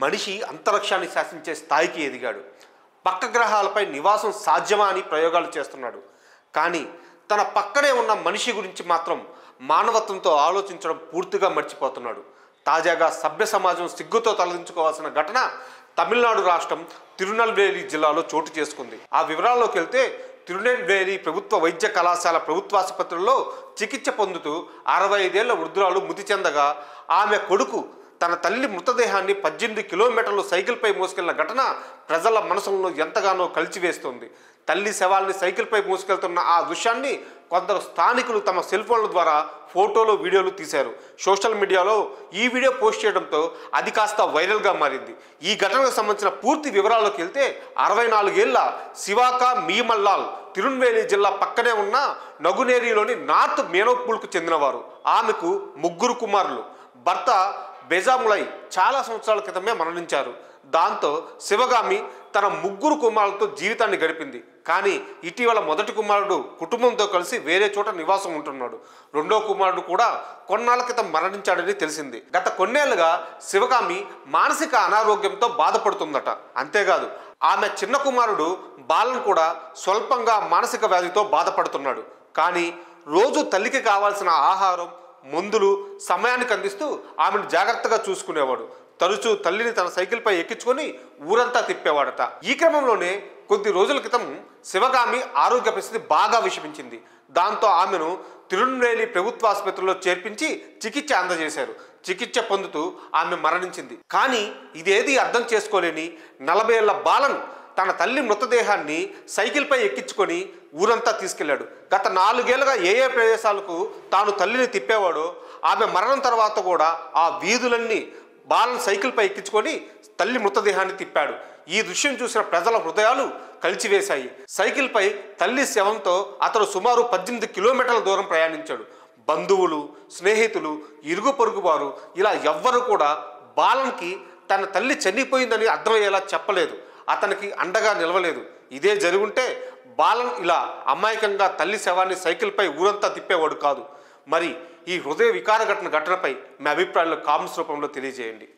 మనిషి అంతరిక్షాన్ని శాసించే స్థాయికి ఎదిగాడు. పక్క గ్రహాలపై నివాసం సాధ్యమా అని ప్రయోగాలు చేస్తున్నాడు. కానీ తన పక్కనే ఉన్న మనిషి గురించి మాత్రం మానవత్వంతో ఆలోచించడం పూర్తిగా మర్చిపోతున్నాడు. తాజాగా సభ్య సమాజం సిగ్గుతో తలదించుకోవాల్సిన ఘటన తమిళనాడు రాష్ట్రం తిరునెల్వేలి జిల్లాలో చోటు చేసుకుంది. ఆ వివరాల్లోకి వెళ్తే తిరునెల్వేలి ప్రభుత్వ వైద్య కళాశాల ప్రభుత్వాసుపత్రిలో చికిత్స పొందుతూ 65 ఏళ్ల వృద్ధురాలు మృతి చెందగా ఆమె కొడుకు తన తల్లి మృతదేహాన్ని 18 కిలోమీటర్లు సైకిల్పై మోసుకెళ్లిన ఘటన ప్రజల మనసులను ఎంతగానో కలిచివేస్తుంది. తల్లి శవాల్ని సైకిల్పై మోసుకెళ్తున్న ఆ దృశ్యాన్ని కొందరు స్థానికులు తమ సెల్ ఫోన్ల ద్వారా ఫోటోలు వీడియోలు తీశారు. సోషల్ మీడియాలో ఈ వీడియో పోస్ట్ చేయడంతో అది కాస్త వైరల్గా మారింది. ఈ ఘటనకు సంబంధించిన పూర్తి వివరాల్లోకి వెళ్తే 64 ఏళ్ల శివాక మీమల్లాల్ తిరునెల్వేలి జిల్లా పక్కనే ఉన్న నగునేరిలోని నార్త్ మేనోపూల్కు చెందినవారు. ఆమెకు 3 కుమారులు. భర్త బెజాములై చాలా సంవత్సరాల క్రితమే మరణించారు. దాంతో శివగామి తన 3 కుమారులతో జీవితాన్ని గడిపింది. కానీ ఇటీవల మొదటి కుమారుడు కుటుంబంతో కలిసి వేరే చోట నివాసం ఉంటున్నాడు. రెండో కుమారుడు కూడా కొన్నాళ్ల క్రితం మరణించాడని తెలిసింది. గత కొన్నేళ్లుగా శివగామి మానసిక అనారోగ్యంతో బాధపడుతుందట. అంతేకాదు ఆమె చిన్న కుమారుడు బాలన్ కూడా స్వల్పంగా మానసిక వ్యాధితో బాధపడుతున్నాడు. కానీ రోజు తల్లికి కావాల్సిన ఆహారం, మందులు సమయానికి అందిస్తూ ఆమెను జాగ్రత్తగా చూసుకునేవాడు. తరచూ తల్లిని తన సైకిల్పై ఎక్కించుకొని ఊరంతా తిప్పేవాడట. ఈ క్రమంలోనే కొద్ది రోజుల క్రితం శివగామి ఆరోగ్య పరిస్థితి బాగా విషమించింది. దాంతో ఆమెను తిరునెల్వేలి ప్రభుత్వ ఆసుపత్రిలో చేర్పించి చికిత్స అందజేశారు. చికిత్స పొందుతూ ఆమె మరణించింది. కానీ ఇదేది అర్థం చేసుకోలేని 40 ఏళ్ల బాలన్ తన తల్లి మృతదేహాన్ని సైకిల్పై ఎక్కించుకొని ఊరంతా తీసుకెళ్లాడు. గత 4 ఏళ్లుగా ఏ ప్రదేశాలకు తాను తల్లిని తిప్పేవాడో ఆమె మరణం తర్వాత కూడా ఆ వీధులన్నీ బాలన్ సైకిల్పై ఎక్కించుకొని తల్లి మృతదేహాన్ని తిప్పాడు. ఈ దృశ్యం చూసిన ప్రజల హృదయాలు కలిచివేశాయి. సైకిల్పై తల్లి శవంతో అతడు సుమారు 18 కిలోమీటర్ల దూరం ప్రయాణించాడు. బంధువులు, స్నేహితులు, ఇరుగు పొరుగు వారు ఇలా ఎవ్వరూ కూడా బాలన్కి తన తల్లి చనిపోయిందని అర్థమయ్యేలా చెప్పలేదు. అతనికి అండగా నిలవలేదు. ఇదే జరుగుంటే బాలన్ ఇలా అమాయకంగా తల్లి శవాన్ని సైకిల్పై ఊరంతా తిప్పేవాడు కాదు. మరి ఈ హృదయ వికార ఘటనపై మీ అభిప్రాయాలు కామెంట్స్ రూపంలో తెలియజేయండి.